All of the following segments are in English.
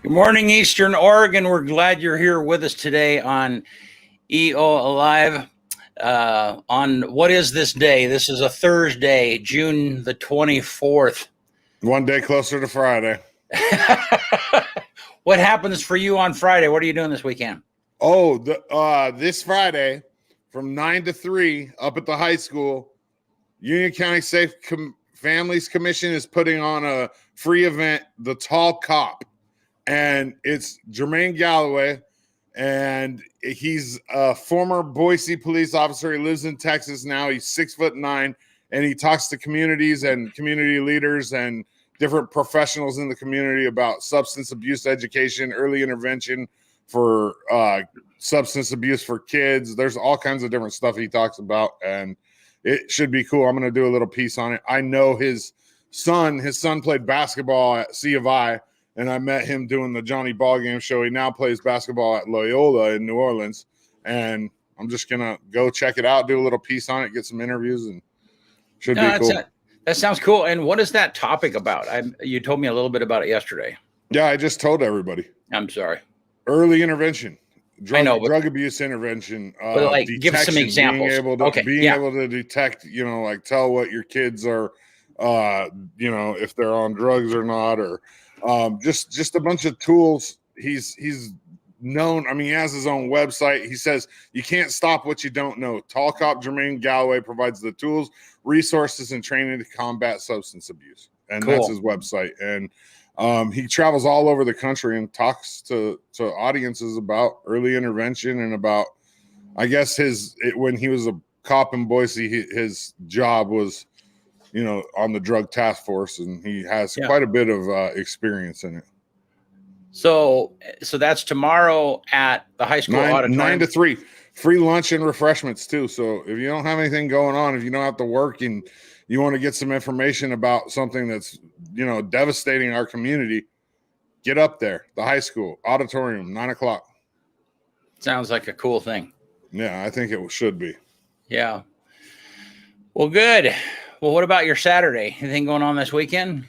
Good morning, Eastern Oregon. We're glad you're here with us today on EOAlive. On what is this day? This is a Thursday, June the 24th. One day closer to Friday. What happens for you on Friday? What are you doing this weekend? Oh, this Friday from 9 to 3 up at the high school, Union County Safe Families Commission is putting on a free event, The Tall Cop. And it's Jermaine Galloway, and he's a former Boise police officer. He lives in Texas now. He's 6'9", and he talks to communities and community leaders and different professionals in the community about substance abuse education, early intervention for substance abuse for kids. There's all kinds of different stuff he talks about, and it should be cool. I'm going to do a little piece on it. I know his son played basketball at C of I, and I met him doing the Johnny Ball Game show. He now plays basketball at Loyola in New Orleans, and I'm just going to go check it out, do a little piece on it, get some interviews, and should be cool. That sounds cool. And what is that topic about? You told me a little bit about it yesterday. Yeah, I just told everybody. I'm sorry. Early intervention. Drug abuse intervention. But like, give some examples. Being able to detect, like tell what your kids are, if they're on drugs or not, or just a bunch of tools. He's known. I mean, he has his own website. He says you can't stop what you don't know. Tall Cop Jermaine Galloway provides the tools, resources, and training to combat substance abuse. And That's his website. And he travels all over the country and talks to audiences about early intervention and about, I guess, when he was a cop in Boise, his job was, on the drug task force, and he has quite a bit of experience in it. So that's tomorrow at the high school auditorium. 9 to 3, free lunch and refreshments too. So if you don't have anything going on, if you don't have to work and you want to get some information about something that's, devastating our community, get up there. The high school auditorium, 9 o'clock. Sounds like a cool thing. Yeah, I think it should be. Yeah. Well, good. Well, what about your Saturday? Anything going on this weekend?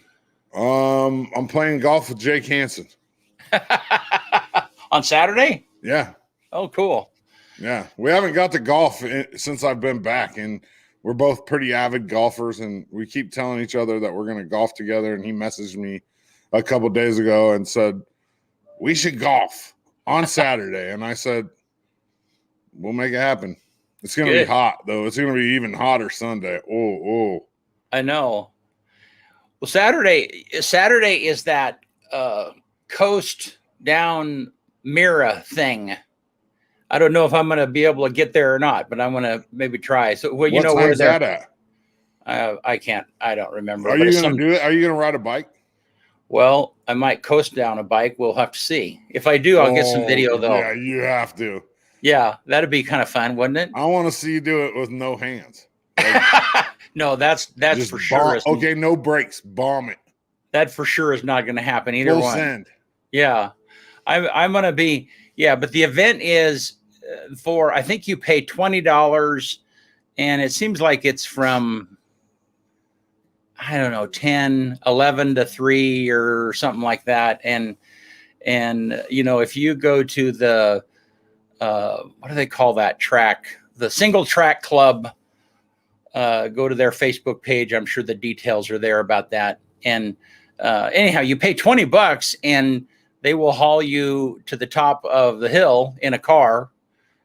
I'm playing golf with Jake Hansen. On Saturday? Yeah. Oh, cool. Yeah. We haven't got to golf since I've been back, and we're both pretty avid golfers, and we keep telling each other that we're going to golf together. And he messaged me a couple days ago and said, we should golf on Saturday. And I said, we'll make it happen. It's going to be hot, though. It's going to be even hotter Sunday. Oh. I know. Well, Saturday is that coast down Mira thing. I don't know if I'm going to be able to get there or not, but I'm going to maybe try. So, well, what time is that at? I can't. I don't remember. Are you going to do it? Are you going to ride a bike? Well, I might coast down a bike. We'll have to see. If I do, I'll get some video, though. Yeah, you have to. Yeah, that'd be kind of fun, wouldn't it? I want to see you do it with no hands. No, that's for sure. Okay, no brakes. Bomb it. That for sure is not going to happen either. Full one. Send. Yeah, I'm going to be. Yeah, but the event is for, I think you pay $20, and it seems like it's from, I don't know, 11 to 3 or something like that. And if you go to the, what do they call that track? The Single Track Club, go to their Facebook page. I'm sure the details are there about that. And anyhow, you pay $20 and they will haul you to the top of the hill in a car.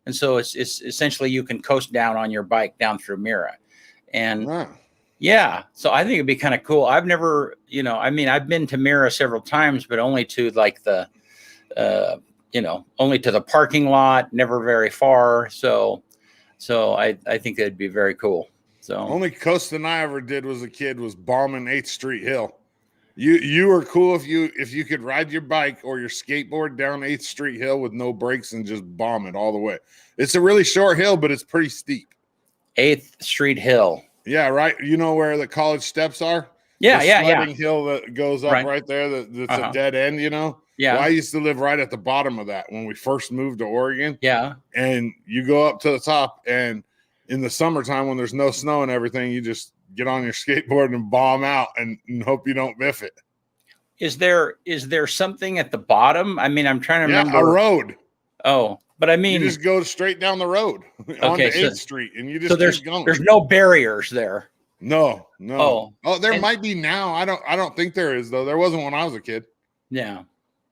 And so it's essentially you can coast down on your bike down through Mira. And yeah, so I think it'd be kind of cool. I've never, I've been to Mira several times, but only to like the, only to the parking lot, never very far. So I think that'd be very cool. So only coasting I ever did was a kid was bombing 8th Street Hill. You were cool if you could ride your bike or your skateboard down 8th Street Hill with no brakes and just bomb it all the way. It's a really short hill, but it's pretty steep. 8th Street Hill. Yeah, right. You know where the college steps are? Yeah, the sledding hill that goes up right there. That's a dead end, Yeah. Well, I used to live right at the bottom of that when we first moved to Oregon. Yeah. And you go up to the top, and in the summertime when there's no snow and everything, you just get on your skateboard and bomb out and hope you don't biff it. is there something at the bottom? I mean, I'm trying to remember. a road. Oh, but I mean, you just go straight down the road onto 8th Street, and you just keep going. There's no barriers there. No. There and, might be now. I don't think there is though. There wasn't when I was a kid. Yeah.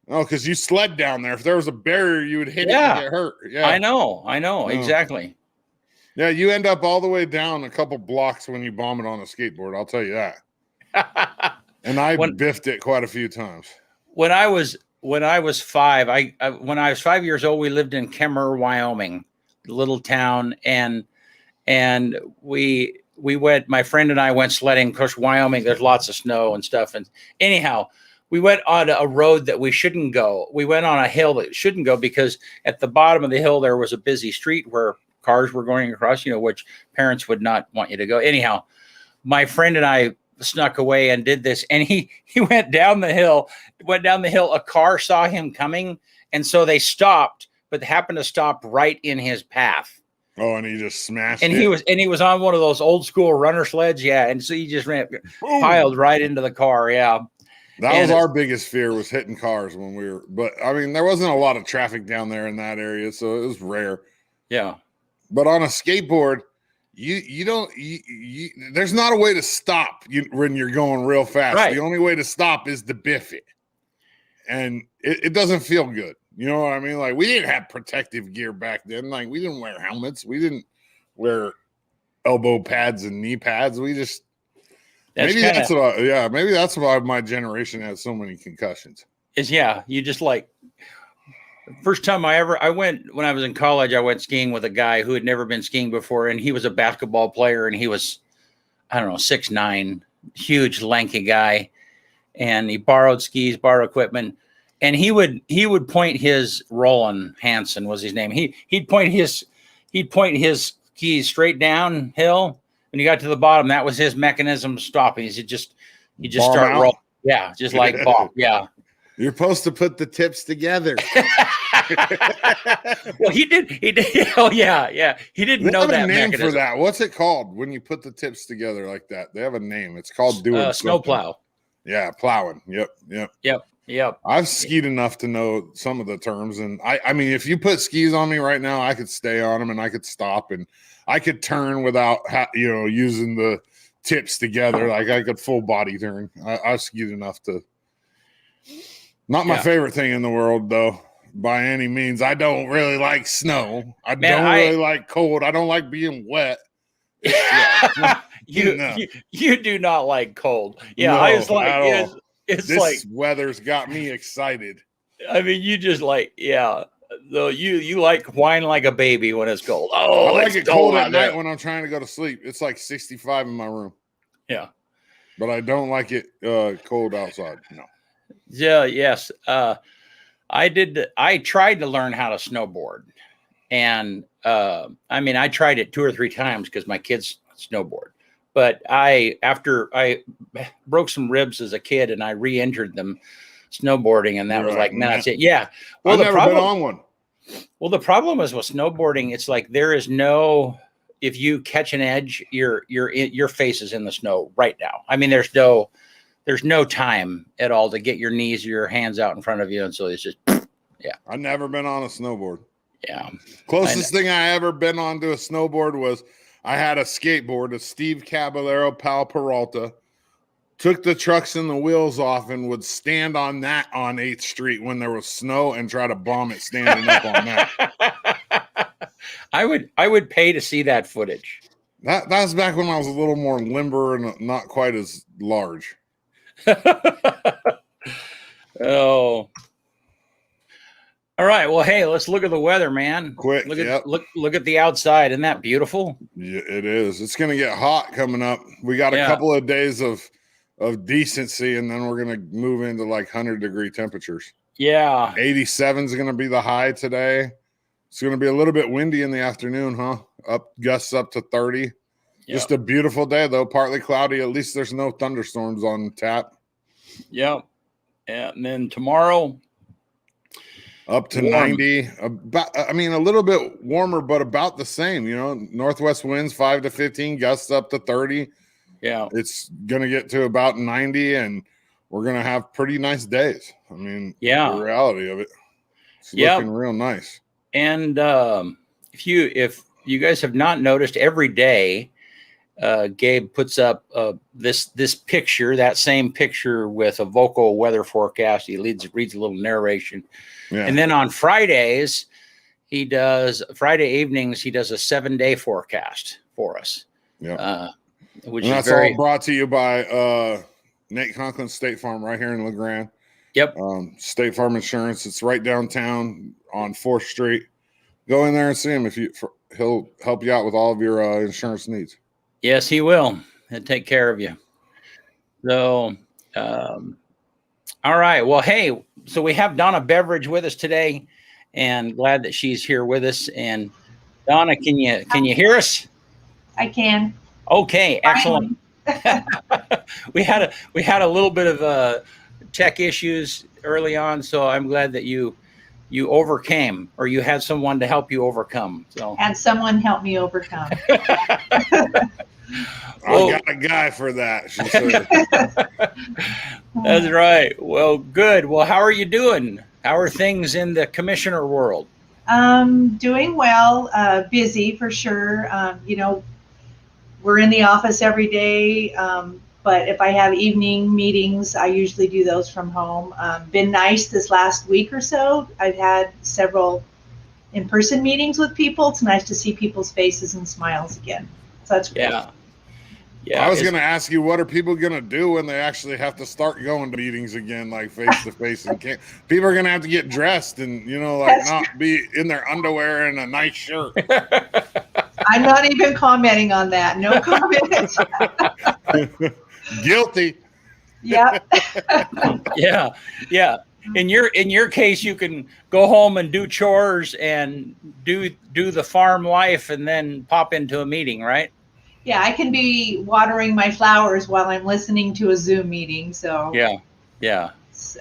Oh, because you sled down there. If there was a barrier, you would hit it and get hurt. Yeah, I know, exactly. Yeah, you end up all the way down a couple blocks when you bomb it on a skateboard. I'll tell you that. And I biffed it quite a few times. When I was 5, when I was 5 years old, we lived in Kemmer, Wyoming, a little town, and we went. My friend and I went sledding. Of course, Wyoming, there's lots of snow and stuff. And anyhow, we went on a road that we shouldn't go. We went on a hill that shouldn't go because at the bottom of the hill there was a busy street where cars were going across. Which parents would not want you to go. Anyhow, my friend and I snuck away and did this, and he went down the hill. A car saw him coming, and so they stopped, but happened to stop right in his path. Oh, and he just smashed and it. he was on one of those old school runner sleds. Yeah, and so he just piled right into the car. Yeah. That was our biggest fear, was hitting cars when we were, but I mean, there wasn't a lot of traffic down there in that area, so it was rare. Yeah. But on a skateboard, there's not a way to stop when you're going real fast. Right. The only way to stop is to biff it. And it doesn't feel good. You know what I mean? Like, we didn't have protective gear back then. Like, we didn't wear helmets. We didn't wear elbow pads and knee pads. We just, maybe that's why my generation has so many concussions. You just like, first time I went, when I was in college, I went skiing with a guy who had never been skiing before, and he was a basketball player, and he was, I don't know, 6'9", huge, lanky guy, and he borrowed skis, borrowed equipment, and he would point his, Roland Hansen was his name. He'd point his skis straight downhill. When he got to the bottom, that was his mechanism of stopping. He just start rolling. Yeah, just like bomb. Yeah. You're supposed to put the tips together. Well, he did. Oh, yeah. He didn't know that name mechanism. for that. What's it called when you put the tips together like that? They have a name. It's called doing snowplow. Yeah, plowing. Yep. I've skied enough to know some of the terms, and I mean, if you put skis on me right now, I could stay on them and I could stop and I could turn without using the tips together. Like, I could full body turn. I've skied enough to. Not my favorite thing in the world, though, by any means. I don't really like snow. I don't really like cold. I don't like being wet. You do not like cold. Yeah, no, I was like, this weather's got me excited. I mean, you just like, though you like whine like a baby when it's cold. Oh, I like it cold at night when I'm trying to go to sleep. It's like 65 in my room. Yeah, but I don't like it cold outside. No. Yeah. Yes. I tried to learn how to snowboard, and I mean, I tried it 2 or 3 times because my kids snowboard. But after I broke some ribs as a kid, and I re-injured them snowboarding, and that was like, man, that's it. Yeah. Well, I've never been on one. Well, the problem is with snowboarding, it's like there is no. If you catch an edge, your face is in the snow right now. I mean, there's no time at all to get your knees or your hands out in front of you. And so it's just, yeah. I've never been on a snowboard. Yeah. Closest thing I ever been on to a snowboard was I had a skateboard, a Steve Caballero Pal Peralta, took the trucks and the wheels off and would stand on that on 8th Street when there was snow and try to bomb it standing up on that. I would pay to see that footage. That was back when I was a little more limber and not quite as large. Oh. All right. Well, hey, let's look at the weather, man. Quick. Look at the outside. Isn't that beautiful? Yeah, it is. It's going to get hot coming up. We got a couple of days of decency, and then we're going to move into like 100-degree temperatures. Yeah. 87 is going to be the high today. It's going to be a little bit windy in the afternoon, huh? Gusts up to 30. Yep. Just a beautiful day, though. Partly cloudy. At least there's no thunderstorms on tap. Yep. Yeah. And then tomorrow, up to 90. A little bit warmer, but about the same. Northwest winds 5 to 15, gusts up to 30. Yeah. It's going to get to about 90, and we're gonna have pretty nice days. I mean, Yeah. the reality of it, it's Yep. looking real nice. And if you guys have not noticed, every day Gabe puts up this picture, that same picture with a vocal weather forecast. He reads a little narration, and then on Fridays, Friday evenings he does a 7-day forecast for us. Yeah, which and is that's all brought to you by Nate Conklin State Farm right here in LeGrand. Yep. State Farm Insurance. It's right downtown on 4th Street. Go in there and see him he'll help you out with all of your insurance needs. Yes, he will. He'll take care of you. So, all right. Well, hey, so we have Donna Beverage with us today, and glad that she's here with us. And Donna, can you hear us? I can. Okay, excellent. we had a little bit of tech issues early on, so I'm glad that you overcame, or you had someone to help you overcome. So Had someone help me overcome. I got a guy for that, she said. That's right. Well, good. Well, how are you doing? How are things in the commissioner world? Doing well, busy for sure. We're in the office every day, but if I have evening meetings, I usually do those from home. Been nice this last week or so. I've had several in-person meetings with people. It's nice to see people's faces and smiles again. So that's great. Yeah. I was going to ask you, what are people going to do when they actually have to start going to meetings again, like face to face? And people are going to have to get dressed and, not be in their underwear and a nice shirt. I'm not even commenting on that. No comment. Guilty. Yep. Yeah. In your case, you can go home and do chores and do the farm life and then pop into a meeting, right? Yeah, I can be watering my flowers while I'm listening to a Zoom meeting. So yeah. It's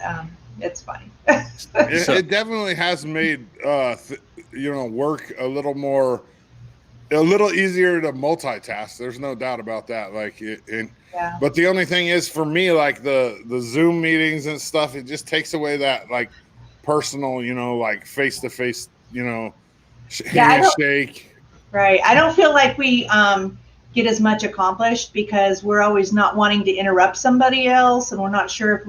funny. It definitely has made work a little easier to multitask. There's no doubt about that. But the only thing is, for me, like the Zoom meetings and stuff, it just takes away that like personal, like face to face, handshake. Right. I don't feel like we get as much accomplished because we're always not wanting to interrupt somebody else, and we're not sure if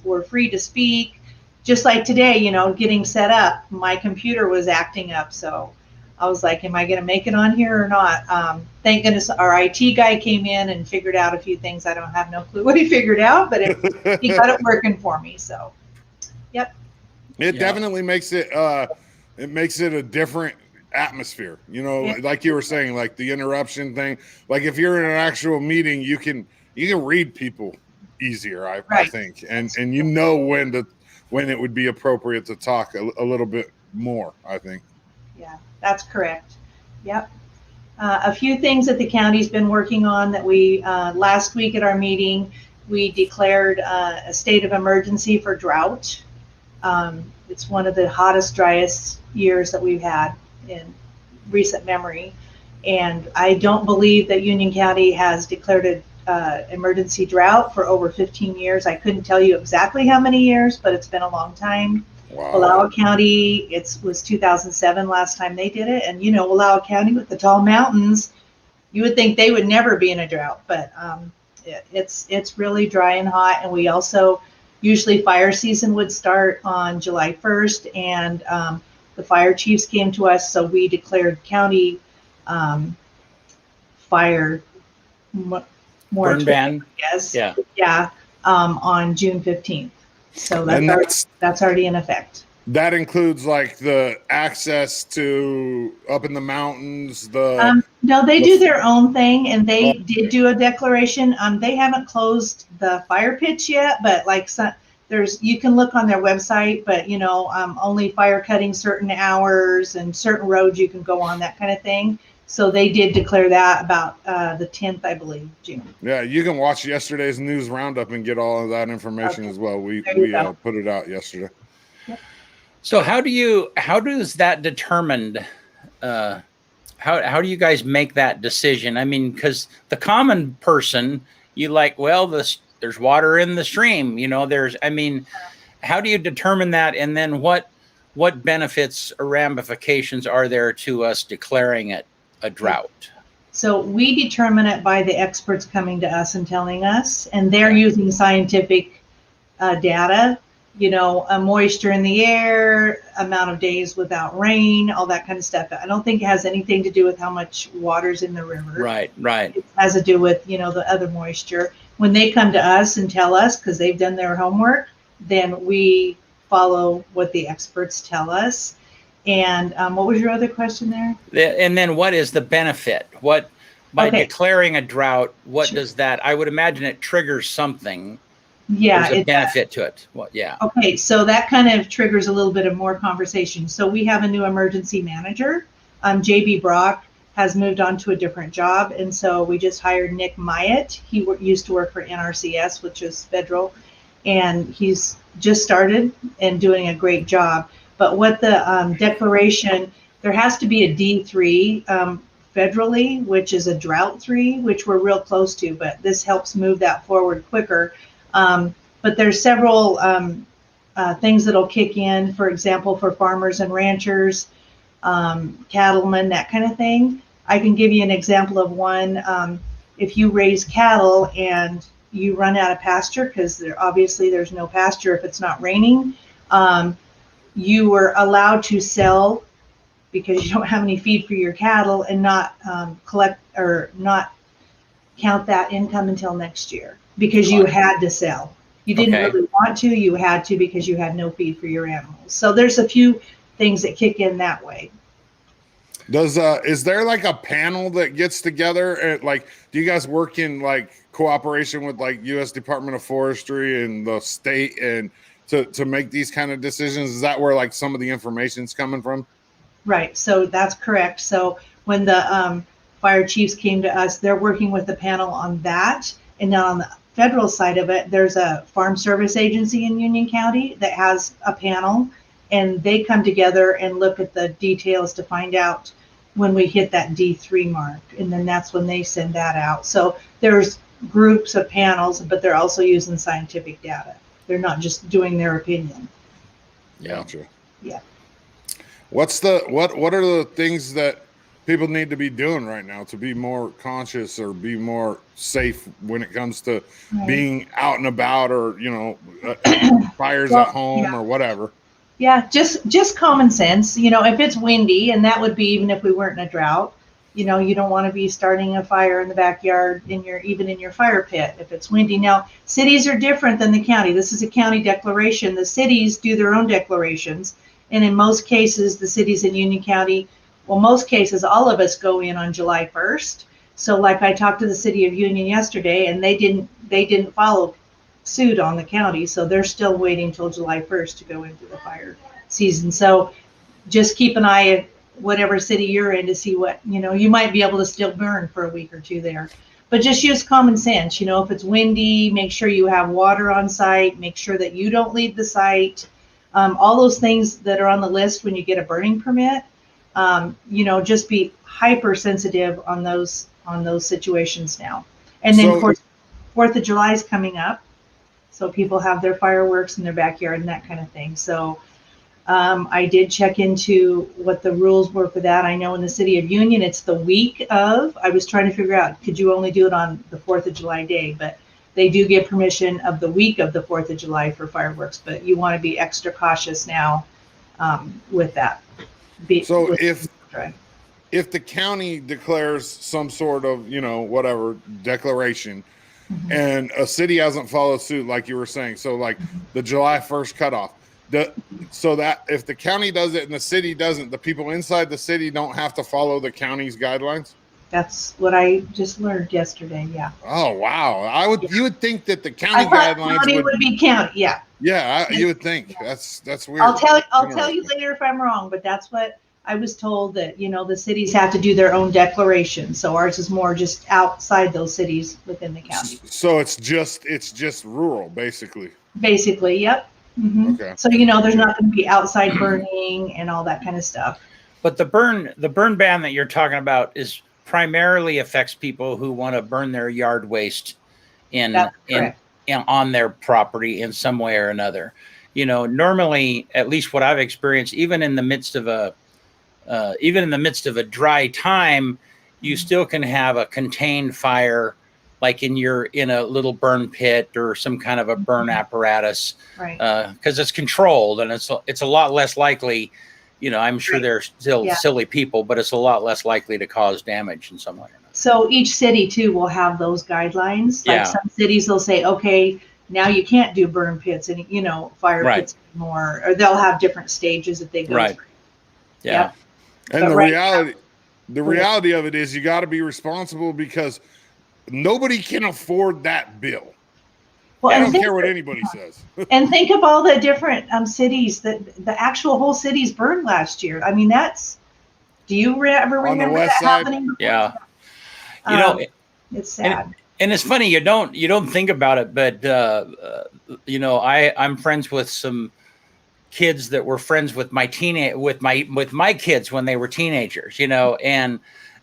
we're free to speak. Just like today, getting set up, my computer was acting up, so I was like, am I going to make it on here or not? Thank goodness our IT guy came in and figured out a few things. I don't have no clue what he figured out, but he got it working for me. So, yep. It definitely makes it a different atmosphere, like you were saying, like the interruption thing. Like if you're in an actual meeting, you can read people easier, I think, and when it would be appropriate to talk a little bit more, I think. Yeah, that's correct. Yep. A few things that the county's been working on that we last week at our meeting, we declared a state of emergency for drought. It's one of the hottest, driest years that we've had in recent memory, and I don't believe that Union County has declared an emergency drought for over 15 years. I couldn't tell you exactly how many years, but it's been a long time. Wow. Wallowa County, it was 2007 last time they did it, and Wallowa County with the tall mountains, you would think they would never be in a drought, but it's really dry and hot. And we also usually fire season would start on July 1st, and the fire chiefs came to us, so we declared county fire burn ban. Yes. Yeah. On June 15th. So that's already in effect. That includes like the access to up in the mountains. No, they do their own thing, and they did do a declaration. They haven't closed the fire pits yet, but you can look on their website, but only fire cutting certain hours and certain roads you can go on, that kind of thing. So they did declare that about the 10th, I believe, June. Yeah, you can watch yesterday's news roundup and get all of that information as well. We put it out yesterday. Yep. So how does that determined? How do you guys make that decision? I mean, because the common person, the there's water in the stream. I mean, how do you determine that? And then what benefits or ramifications are there to us declaring it a drought? So we determine it by the experts coming to us and telling us, and they're Okay. using scientific data, moisture in the air, amount of days without rain, all that kind of stuff. I don't think it has anything to do with how much water's in the river. Right. It has to do with, the other moisture. When they come to us and tell us, because they've done their homework, then we follow what the experts tell us. And what was your other question there? And then what is the benefit? By Okay. declaring a drought, what Sure. does that, I would imagine it triggers something. Yeah, There's a benefit to it. Yeah. Okay, so that kind of triggers a little bit of more conversation. So we have a new emergency manager. JB Brock has moved on to a different job, and so we just hired Nick Myatt. He used to work for NRCS, which is federal, and he's just started and doing a great job. But what the declaration, there has to be a D3 federally, which is a drought 3, which we're real close to, but this helps move that forward quicker. But there's several things that'll kick in, for example, for farmers and ranchers, cattlemen, that kind of thing. I can give you an example of one. If you raise cattle and you run out of pasture, because obviously there's no pasture if it's not raining, you were allowed to sell because you don't have any feed for your cattle and not collect or not count that income until next year because you had to sell. You didn't really want to, you had to because you had no feed for your animals. So there's a few things that kick in that way. Is there like a panel that gets together? Do you guys work in like cooperation with like U.S. Department of Forestry and the state and to make these kind of decisions? Is that where like some of the information's coming from? Right. So that's correct. So when the fire chiefs came to us, they're working with the panel on that. And now on the federal side of it, there's a farm service agency in Union County that has a panel, and they come together and look at the details to find out when we hit that D3 mark. And then that's when they send that out. So there's groups of panels, but they're also using scientific data. They're not just doing their opinion. Yeah. Gotcha. Yeah. What are the things that people need to be doing right now to be more conscious or be more safe when it comes to being out and about, or fires at home or whatever? Yeah, just common sense. If it's windy, and that would be even if we weren't in a drought, you don't want to be starting a fire in the backyard even in your fire pit if it's windy. Now, cities are different than the county. This is a county declaration. The cities do their own declarations. And in most cases, the cities in Union County, most cases, all of us go in on July 1st. So like I talked to the city of Union yesterday, and they didn't follow suit on the county. So they're still waiting till July 1st to go into the fire season. So just keep an eye at whatever city you're in to see what, you might be able to still burn for a week or two there. But just use common sense. If it's windy, make sure you have water on site, make sure that you don't leave the site. All those things that are on the list when you get a burning permit, just be hypersensitive on those situations now. And then, of course, 4th of July is coming up. So people have their fireworks in their backyard and that kind of thing. So I did check into what the rules were for that. I know in the city of Union, it's the week of. I was trying to figure out, could you only do it on the 4th of July day? But they do give permission of the week of the 4th of July for fireworks. But you want to be extra cautious now with that. If the county declares some sort of, whatever declaration, and a city hasn't followed suit, like you were saying, so like the July 1st cutoff, so that if the county does it and the city doesn't, the people inside the city don't have to follow the county's guidelines? That's what I just learned yesterday. Yeah. Oh, wow. You would think that the county guidelines would be county. Yeah. Yeah, you would think. That's weird. I'll tell you later if I'm wrong, but that's what I was told, that the cities have to do their own declaration. So ours is more just outside those cities within the county. So it's just rural, basically. Basically, yep. Mm-hmm. Okay. So there's not going to be outside burning and all that kind of stuff. But the burn ban that you're talking about is primarily affects people who want to burn their yard waste in on their property in some way or another. You know, normally, at least what I've experienced, even in the midst of a dry time, you still can have a contained fire, like in a little burn pit or some kind of a burn apparatus, Right. Because it's controlled, and it's a lot less likely. You know, I'm sure Right. they're still Yeah. silly people, but it's a lot less likely to cause damage in some way or another. So each city too will have those guidelines. Like Yeah. some cities will say, okay, now you can't do burn pits and, you know, fire Right. pits anymore, or they'll have different stages that they go Right. through. Yeah. Yep. And But the right reality of it is you got to be responsible because nobody can afford that bill. Well, I and don't think, care what anybody says. and think of all the different cities that the actual whole cities burned last year. I mean, do you ever On the remember west that side? happening before? Yeah. You know, It's sad. and it's funny, you don't think about it, but you know, I'm friends with some kids that were friends with my kids when they were teenagers, you know, and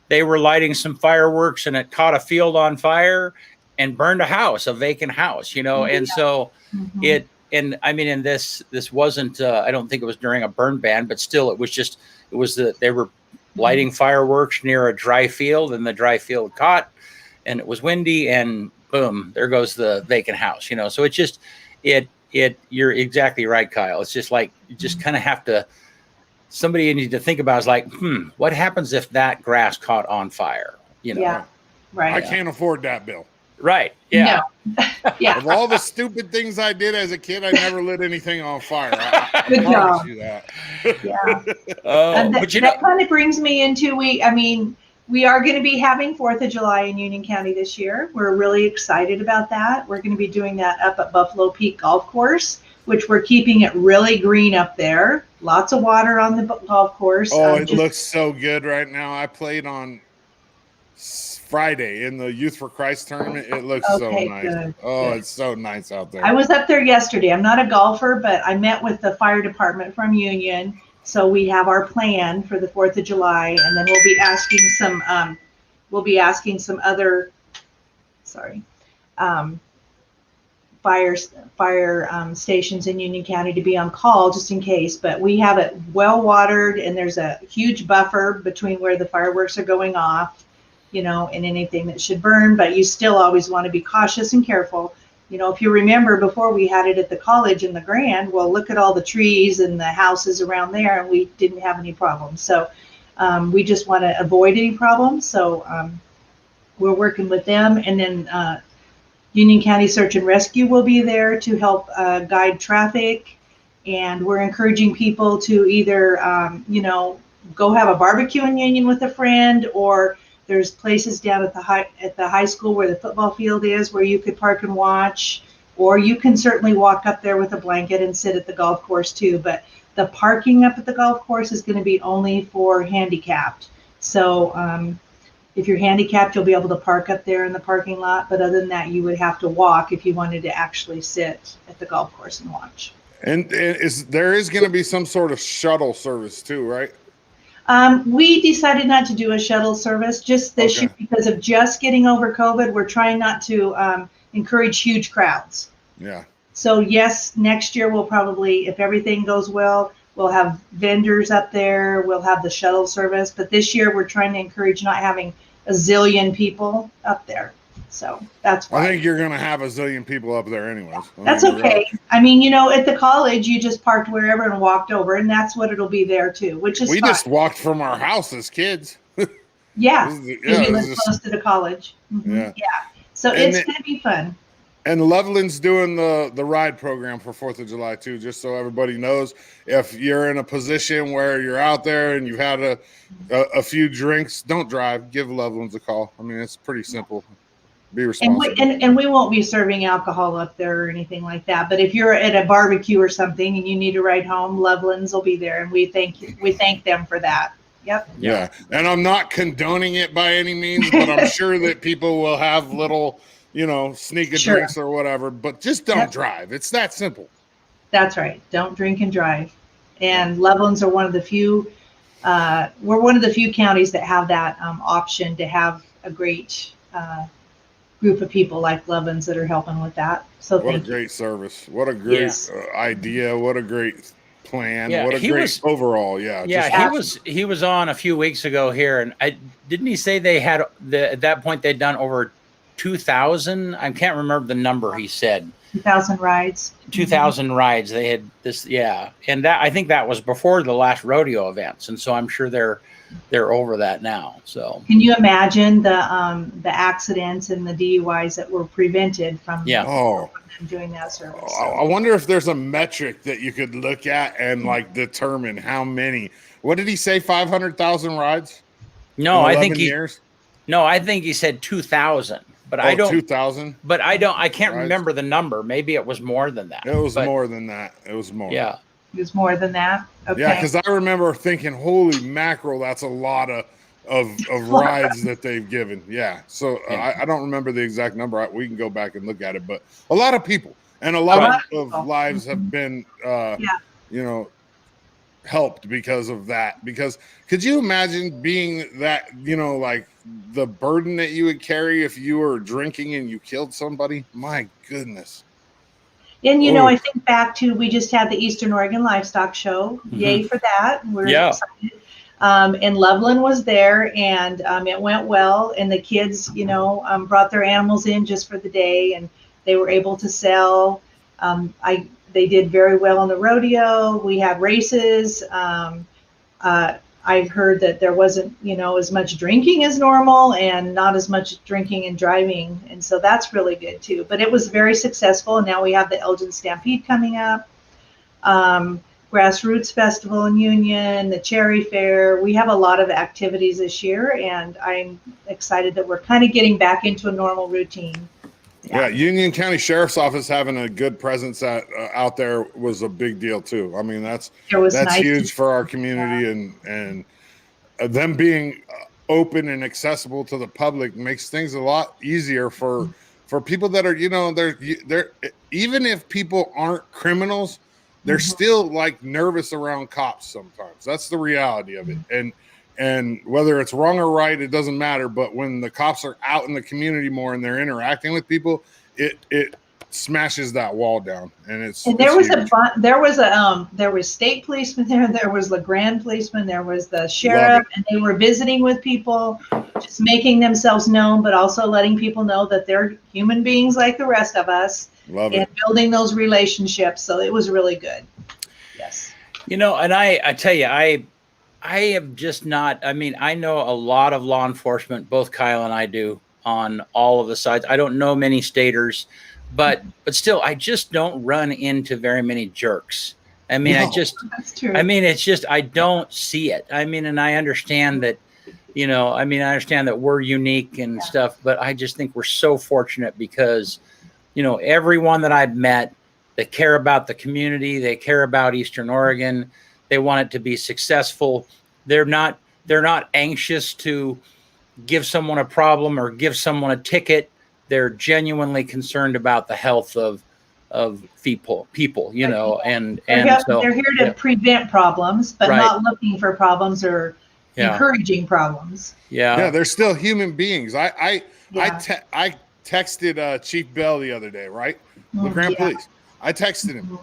they were lighting some fireworks and it caught a field on fire and burned a vacant house, you know. And so Mhm. and this wasn't I don't think it was during a burn ban, but still it was that they were lighting fireworks near a dry field, and the dry field caught, and it was windy, and boom, there goes the vacant house, you know. So it's just you're exactly right, Kyle. It's just like you just kind of have to, somebody you need to think about is like, what happens if that grass caught on fire? You know. Yeah. Right. I can't afford that bill. Right. Yeah. No. Yeah. Of all the stupid things I did as a kid, I never lit anything on fire. I Good promise job. you that. Yeah. But you know, that kind of brings me into we are going to be having 4th of July in Union County this year. We're really excited about that. We're going to be doing that up at Buffalo Peak Golf Course, which we're keeping it really green up there. Lots of water on the golf course. Oh, it looks so good right now. I played on Friday in the Youth for Christ tournament. It looks so nice. Good, good. It's so nice out there. I was up there yesterday. I'm not a golfer, but I met with the fire department from Union. So we have our plan for the 4th of July, and then we'll be asking some other, fire stations in Union County to be on call just in case. But we have it well watered, and there's a huge buffer between where the fireworks are going off, you know, and anything that should burn. But you still always want to be cautious and careful. You know, if you remember before we had it at the college in the Grand, well, look at all the trees and the houses around there, and we didn't have any problems. So we just want to avoid any problems. So we're working with them. And then Union County Search and Rescue will be there to help guide traffic. And we're encouraging people to either, go have a barbecue in Union with a friend, or there's places down at the high school where the football field is where you could park and watch, or you can certainly walk up there with a blanket and sit at the golf course too. But the parking up at the golf course is going to be only for handicapped. So if you're handicapped, you'll be able to park up there in the parking lot. But other than that, you would have to walk if you wanted to actually sit at the golf course and watch. And there is going to be some sort of shuttle service too, right? We decided not to do a shuttle service just this year because of just getting over COVID. We're trying not to encourage huge crowds. Yeah. So yes, next year we'll probably, if everything goes well, we'll have vendors up there. We'll have the shuttle service. But this year we're trying to encourage not having a zillion people up there. So that's why. I think you're going to have a zillion people up there anyways. That's okay. I mean, you know, at the college, you just parked wherever and walked over, and that's what it'll be there too, which is we fine. just walked from our house as kids. Yeah, we live close to the college. Mm-hmm. Yeah. So it's going to be fun. And Loveland's doing the ride program for 4th of July too, just so everybody knows. If you're in a position where you're out there and you've had a few drinks, don't drive. Give Loveland's a call. I mean, it's pretty simple. Be responsible. And we won't be serving alcohol up there or anything like that. But if you're at a barbecue or something and you need a ride home, Loveland's will be there, and we thank them for that. Yep. Yeah. And I'm not condoning it by any means, but I'm sure that people will have little, sneak drinks or whatever. But just don't drive. It's that simple. That's right. Don't drink and drive. And Loveland's are one of the few. We're one of the few counties that have that option to have a great group of people like Lovins that are helping with that. So What a thank you. great service. What a great idea. What a great plan. Yeah, What a he great was overall. Yeah. Yeah, he was on a few weeks ago here, and didn't he say they had at that point they'd done over 2,000? I can't remember the number he said. 2,000 rides. 2,000 rides. They had this, yeah, and that I think that was before the last rodeo events, and so I'm sure they're over that now. So can you imagine the accidents and the DUIs that were prevented from them doing that service? So. I wonder if there's a metric that you could look at and like determine how many. What did he say? 500,000 rides? No, I think years? No, I think he said 2,000. But I don't 2,000. But I can't remember the number. Maybe it was more than that. It was more than that. It was more. Yeah. It was more than that. Okay. Yeah, because I remember thinking, holy mackerel, that's a lot of rides that they've given. Yeah. So I don't remember the exact number. We can go back and look at it, but a lot of people and a lot of lives have been helped because of that. Because could you imagine being that, like the burden that you would carry if you were drinking and you killed somebody? My goodness. And, I think back to, we just had the Eastern Oregon Livestock Show. Yay for that. We're excited. And Loveland was there, and it went well. And the kids, brought their animals in just for the day, and they were able to sell. They did very well on the rodeo. We had races. I heard that there wasn't, as much drinking as normal and not as much drinking and driving. And so that's really good too. But it was very successful. And now we have the Elgin Stampede coming up, Grassroots Festival in Union, the Cherry Fair. We have a lot of activities this year, and I'm excited that we're kind of getting back into a normal routine. Yeah, Union County Sheriff's Office having a good presence out there was a big deal too. I mean, that's nice, huge for our community, and them being open and accessible to the public makes things a lot easier for people that are, they're even if people aren't criminals, they're still like nervous around cops sometimes. That's the reality of it. And whether it's wrong or right, it doesn't matter. But when the cops are out in the community more and they're interacting with people, it smashes that wall down. And there was state policemen there. There was the Grand policeman. There was the sheriff, and they were visiting with people, just making themselves known, but also letting people know that they're human beings like the rest of us. And building those relationships. So it was really good. Yes. And I tell you, I have just not, I know a lot of law enforcement, both Kyle and I do, on all of the sides. I don't know many staters, but still, I just don't run into very many jerks. That's true. It's just, I don't see it. And I understand that, I understand that we're unique and stuff, but I just think we're so fortunate because, everyone that I've met, they care about the community, they care about Eastern Oregon. They want it to be successful. They're not anxious to give someone a problem or give someone a ticket. They're genuinely concerned about the health of people, and they're here to prevent problems, but not looking for problems or encouraging problems. Yeah, they're still human beings. I texted Chief Bell the other day, right? The Grand Police. I texted him.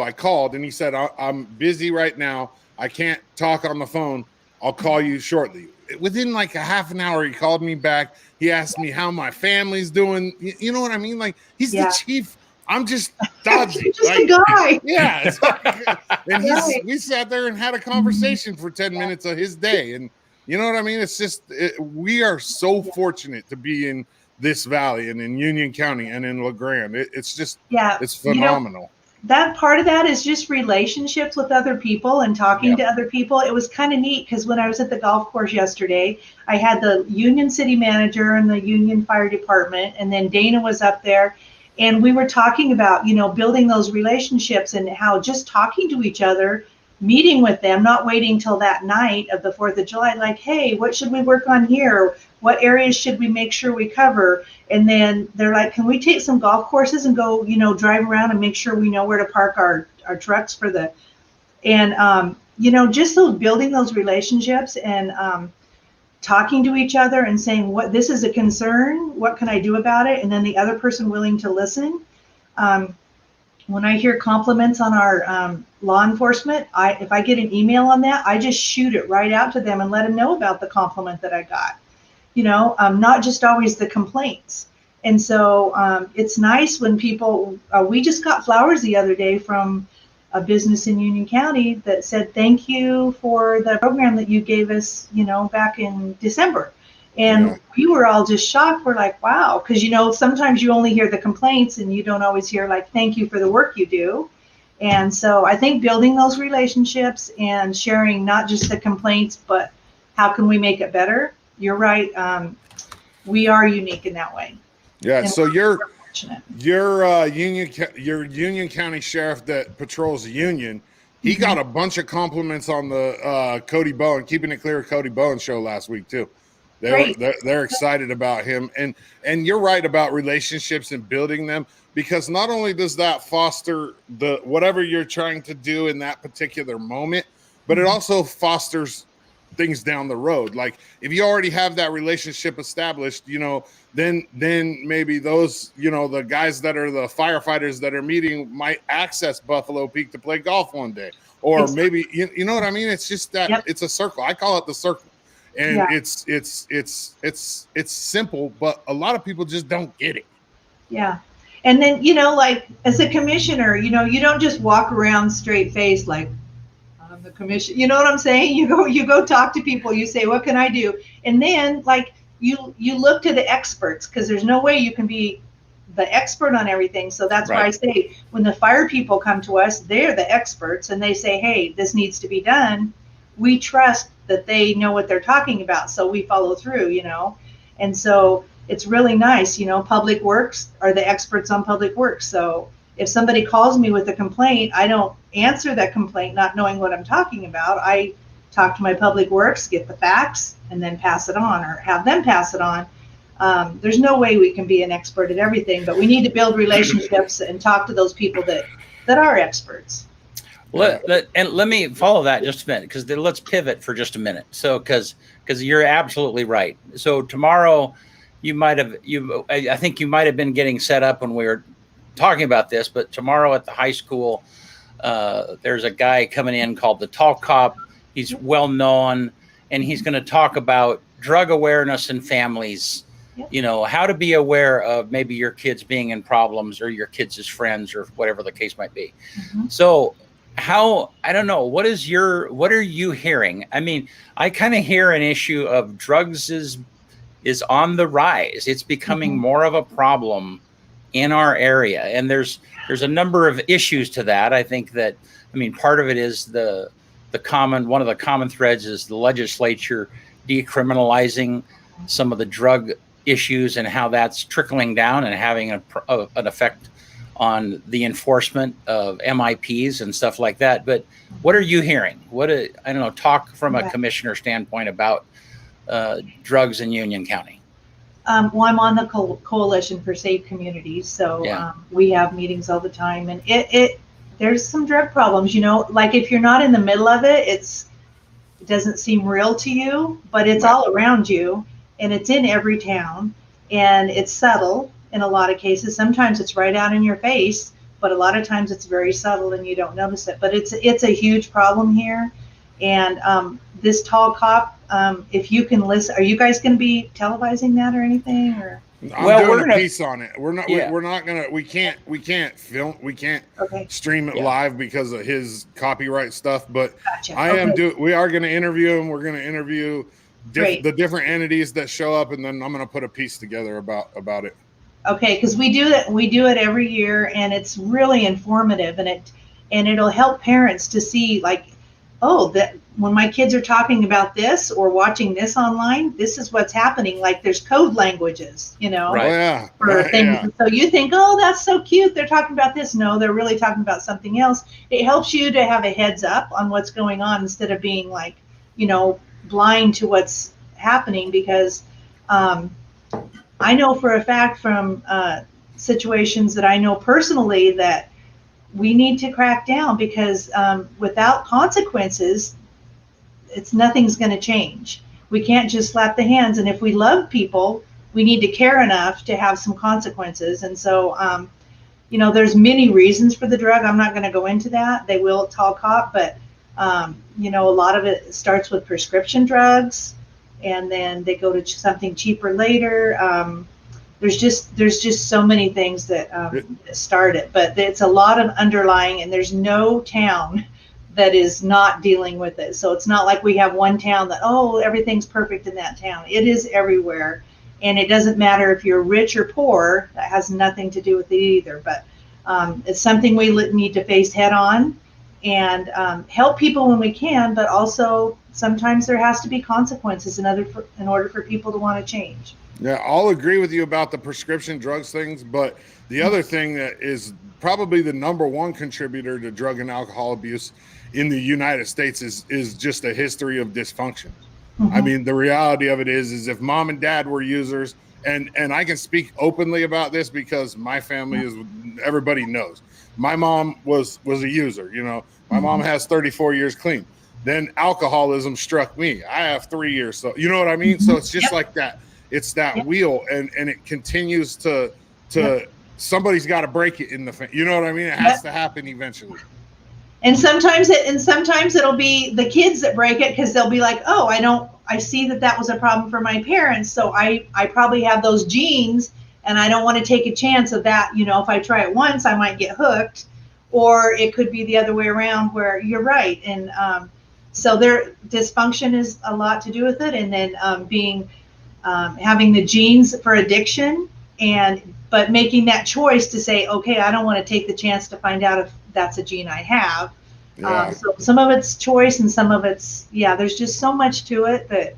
I called and he said, I'm busy right now. I can't talk on the phone. I'll call you shortly. Within like a half an hour, he called me back. He asked me how my family's doing. You know what I mean? Like, he's the chief. I'm just dodgy. Just a guy. Yeah. And we sat there and had a conversation for 10 minutes of his day. And you know what I mean? It's just, we are so fortunate to be in this valley and in Union County and in La Grande. It's just, it's phenomenal. That part of that is just relationships with other people and talking to other people. It was kind of neat because when I was at the golf course yesterday, I had the Union City Manager and the Union Fire Department, and then Dana was up there, and we were talking about, building those relationships and how just talking to each other, meeting with them, not waiting till that night of the 4th of July, like, hey, what should we work on here? What areas should we make sure we cover? And then they're like, can we take some golf courses and go, drive around and make sure we know where to park our trucks for just those building those relationships and talking to each other and saying, what, this is a concern, what can I do about it? And then the other person willing to listen. When I hear compliments on our law enforcement, if I get an email on that, I just shoot it right out to them and let them know about the compliment that I got. Not just always the complaints. And so it's nice when people, we just got flowers the other day from a business in Union County that said, thank you for the program that you gave us, back in December. And we were all just shocked. We're like, wow, because, sometimes you only hear the complaints and you don't always hear like, thank you for the work you do. And so I think building those relationships and sharing not just the complaints, but how can we make it better? You're right. We are unique in that way. Yeah. And so we're fortunate. your Union County sheriff that patrols the Union, he got a bunch of compliments on the Cody Bowen, Keeping It Clear Cody Bowen show last week too. They're excited about him, and you're right about relationships and building them, because not only does that foster the whatever you're trying to do in that particular moment, but it also fosters things down the road. Like if you already have that relationship established, then maybe those, the guys that are the firefighters that are meeting might access Buffalo Peak to play golf one day, or maybe you know what I mean. It's just that it's a circle. I call it the circle. And it's simple, but a lot of people just don't get it. Yeah. And then, like as a commissioner, you don't just walk around straight faced like I'm the commission. You know what I'm saying? You go talk to people, you say, what can I do? And then like you look to the experts, because there's no way you can be the expert on everything. So that's why I say when the fire people come to us, they're the experts and they say, hey, this needs to be done. We trust that they know what they're talking about, so we follow through, and so it's really nice. Public Works are the experts on public works, so if somebody calls me with a complaint, I don't answer that complaint not knowing what I'm talking about. I talk to my Public Works, get the facts, and then pass it on, or have them pass it on. There's no way we can be an expert at everything, but we need to build relationships and talk to those people that are experts. Let me follow that just a minute, because let's pivot for just a minute. So, because you're absolutely right. So tomorrow, I think you might have been getting set up when we were talking about this. But tomorrow at the high school, there's a guy coming in called the Tall Cop. He's well known, and he's going to talk about drug awareness in families. Yep. How to be aware of maybe your kids being in problems, or your kids' friends, or whatever the case might be. Mm-hmm. So. I don't know, what are you hearing? I mean, I kind of hear an issue of drugs is on the rise. It's becoming more of a problem in our area. And there's a number of issues to that. I think that, part of it is one of the common threads is the legislature decriminalizing some of the drug issues and how that's trickling down and having an effect on the enforcement of MIPs and stuff like that. But what are you hearing? Talk from a commissioner standpoint about drugs in Union County. Well, I'm on the Coalition for Safe Communities, so we have meetings all the time, and there's some drug problems. Like if you're not in the middle of it, it doesn't seem real to you, but it's all around you, and it's in every town, and it's subtle. In a lot of cases, sometimes it's right out in your face, but a lot of times it's very subtle and you don't notice it. But it's a huge problem here. And this Tall Cop, if you can listen, are you guys going to be televising that or anything? Or we're doing a piece on it. We're not. We're not gonna. We can't film. We can't stream it live because of his copyright stuff. But gotcha. We are going to interview him. We're going to interview the different entities that show up, and then I'm going to put a piece together about it. Okay, because we do it every year, and it's really informative, and it'll help parents to see like, oh, that when my kids are talking about this or watching this online, this is what's happening. Like there's code languages, for things. Yeah. So you think, oh, that's so cute, they're talking about this. No, they're really talking about something else. It helps you to have a heads up on what's going on instead of being like, blind to what's happening, because I know for a fact from situations that I know personally that we need to crack down, because without consequences, nothing's going to change. we can't just slap the hands. And if we love people, we need to care enough to have some consequences. And so, you know, there's many reasons for the drug. I'm not going to go into that. They will tall cop, but you know, a lot of it starts with prescription drugs, and then they go to something cheaper later. There's just so many things that start it, but it's a lot of underlying, and there's no town that is not dealing with it. So it's not like we have one town that, oh, everything's perfect in that town. It is everywhere. And it doesn't matter if you're rich or poor, that has nothing to do with it either. But it's something we need to face head on and help people when we can, but also sometimes there has to be consequences in order for people to want to change. Yeah, I'll agree with you about the prescription drugs things, but the other thing that is probably the number one contributor to drug and alcohol abuse in the United States is just a history of dysfunction. I mean, the reality of it is if mom and dad were users, and I can speak openly about this because my family is, everybody knows. My mom was a user, you know. My mom has 34 years clean. Then alcoholism struck me. I have 3 years. So, you know what I mean? So it's just like that. It's that wheel, and it continues to somebody's got to break it in the, you know what I mean? It has to happen eventually. And sometimes it'll be the kids that break it, because they'll be like, oh, I see that was a problem for my parents, so I probably have those genes, and I don't want to take a chance of that. You know, if I try it once, I might get hooked. Or it could be the other way around, where you're right. And so their dysfunction is a lot to do with it. And then having the genes for addiction, but making that choice to say, okay, I don't want to take the chance to find out if that's a gene I have. Yeah. So some of it's choice, and some of it's, there's just so much to it that,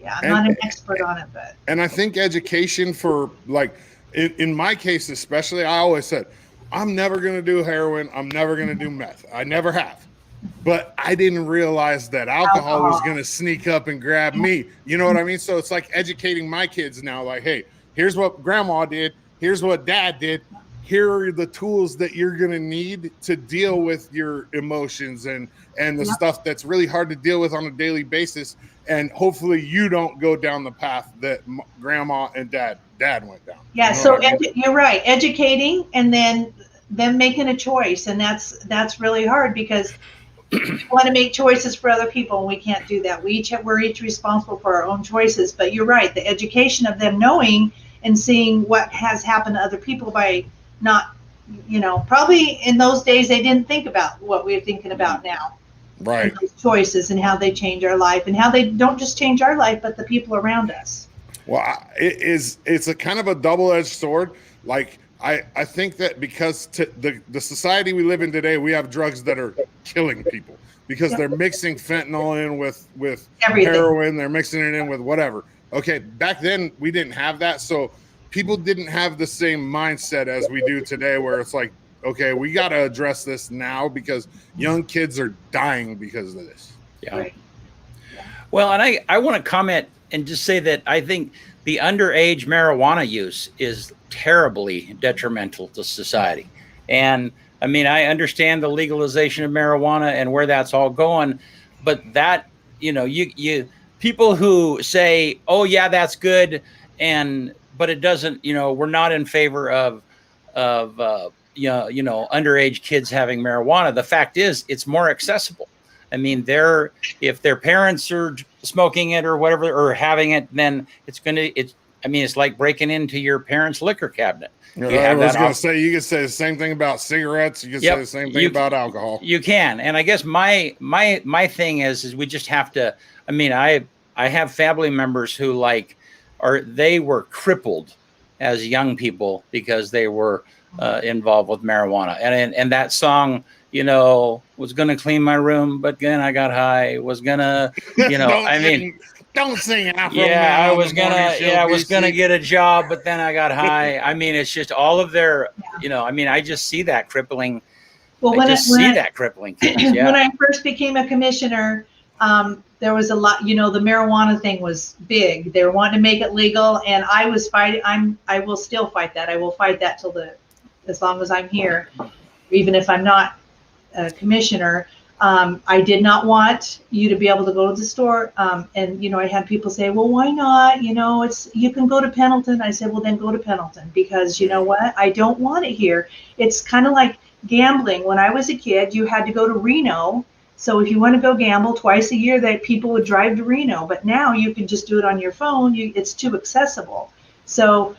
I'm not an expert on it, but. And I think education for, like, in my case especially, I always said, I'm never going to do heroin. I'm never going to do meth. I never have. But I didn't realize that alcohol was going to sneak up and grab me. You know what I mean? So it's like educating my kids now, like, hey, here's what grandma did. Here's what dad did. Here are the tools that you're going to need to deal with your emotions and the stuff that's really hard to deal with on a daily basis. And hopefully you don't go down the path that grandma and dad went down. Yeah. You know So what I mean? you're right. Educating, and then them making a choice. And that's really hard, because we want to make choices for other people, and we can't do that. We're each responsible for our own choices. But you're right. The education of them knowing and seeing what has happened to other people by not, probably in those days they didn't think about what we're thinking about now. Right. And those choices and how they change our life, and how they don't just change our life, but the people around us. Well, it's a kind of a double-edged sword. Like, I think that because the society we live in today, we have drugs that are killing people because they're mixing fentanyl in with Everything. Heroin. They're mixing it in with whatever. Okay, back then we didn't have that, so people didn't have the same mindset as we do today, where it's like, okay, we got to address this now because young kids are dying because of this. Yeah. Right. Well, and I want to comment and just say that I think the underage marijuana use is terribly detrimental to society. And I mean, I understand the legalization of marijuana and where that's all going, but that, you people who say, oh yeah, that's good, but it doesn't, we're not in favor of underage kids having marijuana. The fact is, it's more accessible. I mean, if their parents are smoking it or whatever, or having it, then it's like breaking into your parent's liquor cabinet. I was going to say, you could say the same thing about cigarettes. You could say the same thing about alcohol. You can. And I guess my thing is we just have to, I have family members who they were crippled as young people because they were involved with marijuana. And that song, was going to clean my room, but then I got high, was going to, don't sing Afro. Yeah, I was going to get a job, but then I got high. I mean, it's just all of their, I just see that crippling. Well, that crippling kids. Yeah. When I first became a commissioner, there was a lot, the marijuana thing was big. They were wanting to make it legal, and I was fighting. I will still fight that. I will fight that as long as I'm here, even if I'm not a commissioner. I did not want you to be able to go to the store. And, you know, I had people say, well, why not? You know, you can go to Pendleton. I said, well, then go to Pendleton, because you know what? I don't want it here. It's kind of like gambling. When I was a kid, you had to go to Reno. So if you want to go gamble twice a year, that people would drive to Reno. But now you can just do it on your phone. It's too accessible. So,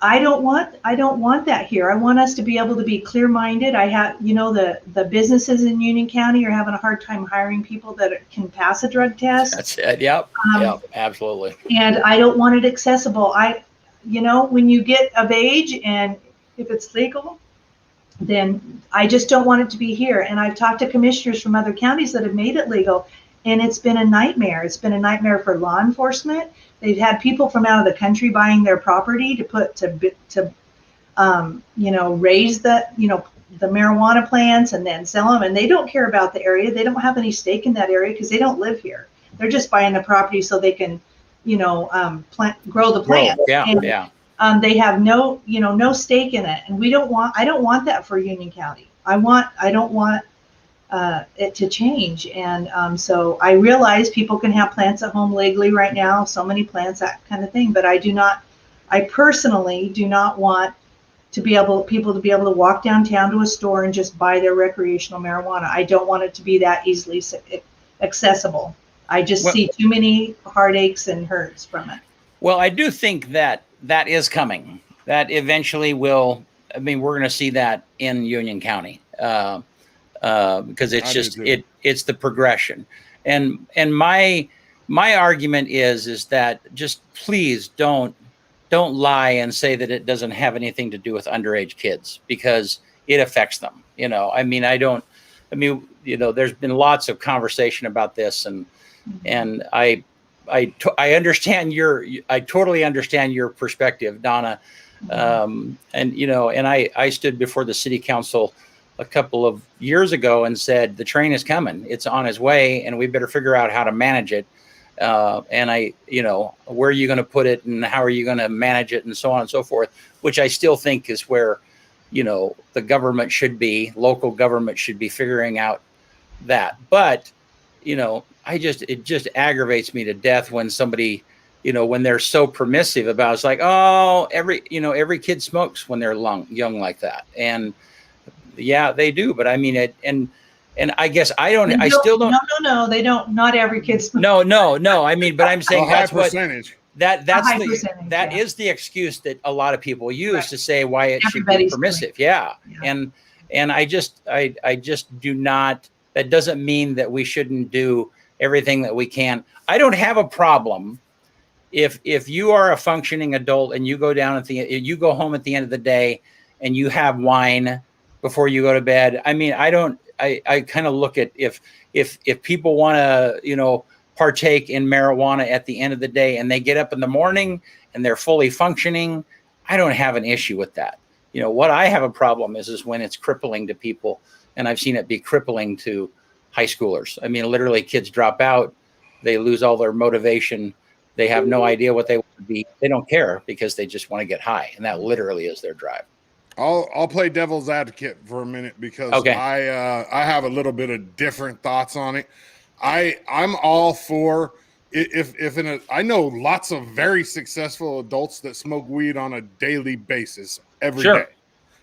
I don't want that here. I want us to be able to be clear-minded. I have, you know, the businesses in Union County are having a hard time hiring people that can pass a drug test. That's it. Yep. Yep. Absolutely. And I don't want it accessible. You know, when you get of age and if it's legal, then I just don't want it to be here. And I've talked to commissioners from other counties that have made it legal, and it's been a nightmare. It's been a nightmare for law enforcement. They've had people from out of the country buying their property to you know, raise the marijuana plants and then sell them. And they don't care about the area. They don't have any stake in that area because they don't live here. They're just buying the property so they can, you know, grow the plant. Yeah. And, Yeah. they have no stake in it. And I don't want that for Union County. I don't want it to change. And so I realize people can have plants at home legally right now, so many plants, that kind of thing. But I personally do not want people to be able to walk downtown to a store and just buy their recreational marijuana. I don't want it to be that easily accessible. I just see too many heartaches and hurts from it. Well, I do think that is coming. That eventually will. I mean, we're going to see that in Union County. Because it's just it's the progression, and my argument is that just please don't lie and say that it doesn't have anything to do with underage kids, because it affects them. You know, I mean, you know, there's been lots of conversation about this, and I understand I totally understand your perspective, Donna, and you know, and I stood before the city council a couple of years ago and said, the train is coming, it's on its way, and we better figure out how to manage it. And you know, where are you going to put it and how are you going to manage it and so on and so forth, which I still think is where, you know, the government should be, local government should be figuring out that. But, you know, it just aggravates me to death when somebody, you know, when they're so permissive about, it's like, oh, every kid smokes when they're young like that. And yeah, they do. But I mean, and I guess I still don't. No, they don't. Not every kid smokes. No. I mean, but I'm saying that's what percentage. That is the excuse that a lot of people use to say why it should be permissive. Yeah. And I just do not. That doesn't mean that we shouldn't do everything that we can. I don't have a problem if you are a functioning adult and you go home at the end of the day and you have wine before you go to bed. I mean, I kind of look at if people want to, you know, partake in marijuana at the end of the day and they get up in the morning and they're fully functioning, I don't have an issue with that. You know, what I have a problem is when it's crippling to people, and I've seen it be crippling to high schoolers. I mean, literally kids drop out, they lose all their motivation. They have no idea what they want to be. They don't care because they just want to get high. And that literally is their drive. I'll play devil's advocate for a minute because I have a little bit of different thoughts on it. I'm all for I know lots of very successful adults that smoke weed on a daily basis every day.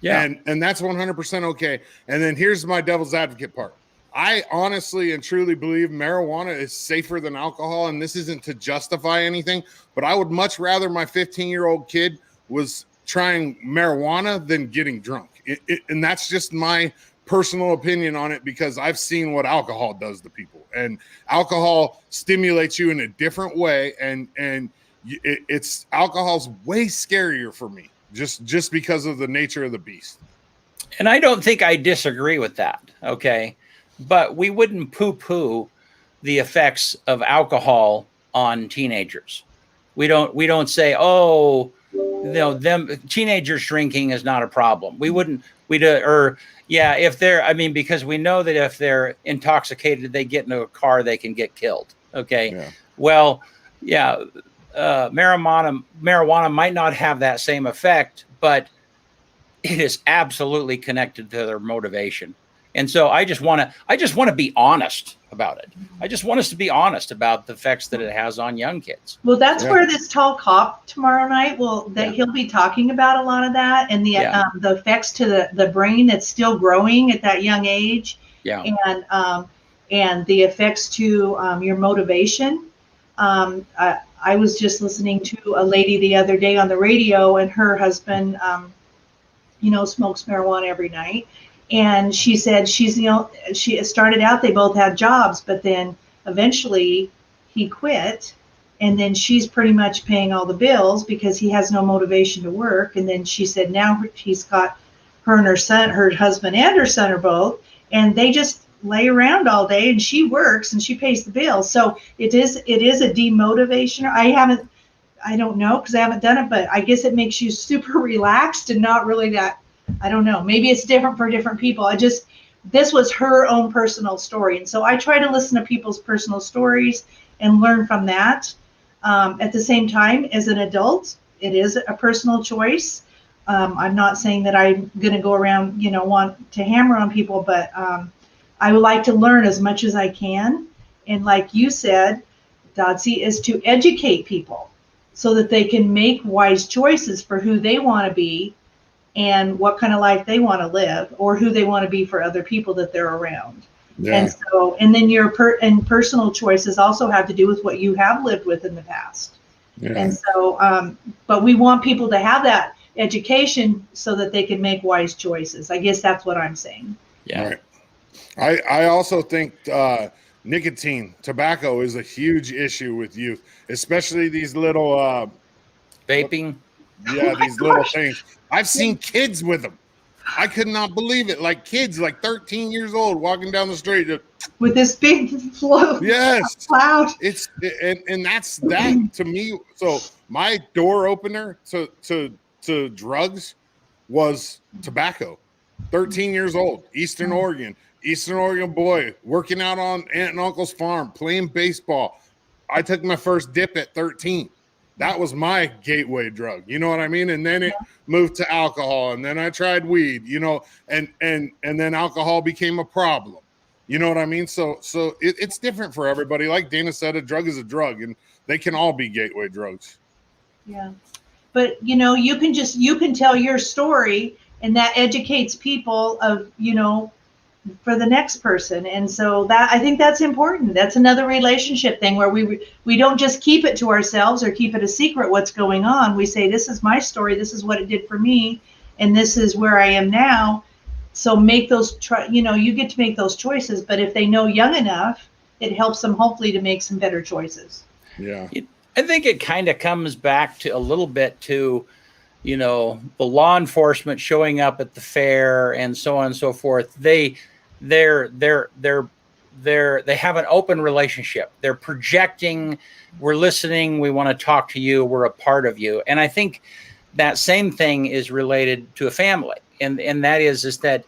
Yeah. And that's 100% okay. And then here's my devil's advocate part. I honestly and truly believe marijuana is safer than alcohol, and this isn't to justify anything, but I would much rather my 15-year-old kid was trying marijuana than getting drunk. And that's just my personal opinion on it, because I've seen what alcohol does to people, and alcohol stimulates you in a different way. And alcohol's way scarier for me just because of the nature of the beast. And I don't think I disagree with that. Okay. But we wouldn't poo-poo the effects of alcohol on teenagers. We don't say, oh, you know, teenagers drinking is not a problem. If they're, because we know that if they're intoxicated, they get into a car, they can get killed. Okay. Yeah. Well, yeah. Marijuana might not have that same effect, but it is absolutely connected to their motivation. And so I just want to be honest about it. I just want us to be honest about the effects that it has on young kids. Well, that's where this tall cop tomorrow night he'll be talking about a lot of that, and the effects to the brain that's still growing at that young age. Yeah. And the effects to your motivation. I was just listening to a lady the other day on the radio, and her husband, smokes marijuana every night. And she said she started out, they both had jobs, but then eventually he quit. And then she's pretty much paying all the bills because he has no motivation to work. And then she said now he's got her and her son, her husband and her son are both, and they just lay around all day, and she works and she pays the bills. So it is a demotivation. I don't know, because I haven't done it, but I guess it makes you super relaxed and not really that, I don't know, maybe it's different for different people. This was her own personal story. And so I try to listen to people's personal stories and learn from that. At the same time, as an adult, it is a personal choice. I'm not saying that I'm going to go around, want to hammer on people, but I would like to learn as much as I can. And like you said, Dodsey, is to educate people so that they can make wise choices for who they want to be and what kind of life they want to live, or who they want to be for other people that they're around. Yeah. And then your personal choices also have to do with what you have lived with in the past. Yeah. And so, but we want people to have that education so that they can make wise choices. I guess that's what I'm saying. Yeah. Right. I also think nicotine, tobacco is a huge issue with youth, especially these little vaping. Yeah, these little things. I've seen kids with them. I could not believe it. Like kids, like 13 years old, walking down the street with this big float. Yes, cloud. And that's that to me. So my door opener to drugs was tobacco. 13 years old, Eastern Oregon boy, working out on aunt and uncle's farm, playing baseball. I took my first dip at 13. That was my gateway drug. You know what I mean? And then it moved to alcohol, and then I tried weed, and then alcohol became a problem. You know what I mean? So it's different for everybody. Like Dana said, a drug is a drug, and they can all be gateway drugs. Yeah. But, you can tell your story, and that educates people of, for the next person. And so that, I think that's important. That's another relationship thing where we don't just keep it to ourselves or keep it a secret what's going on. We say, this is my story. This is what it did for me. And this is where I am now. So make those, you get to make those choices. But if they know young enough, it helps them hopefully to make some better choices. Yeah. I think it kind of comes back to a little bit to, the law enforcement showing up at the fair and so on and so forth. They have an open relationship. They're projecting, we're listening, we want to talk to you, we're a part of you. And I think that same thing is related to a family. And that is that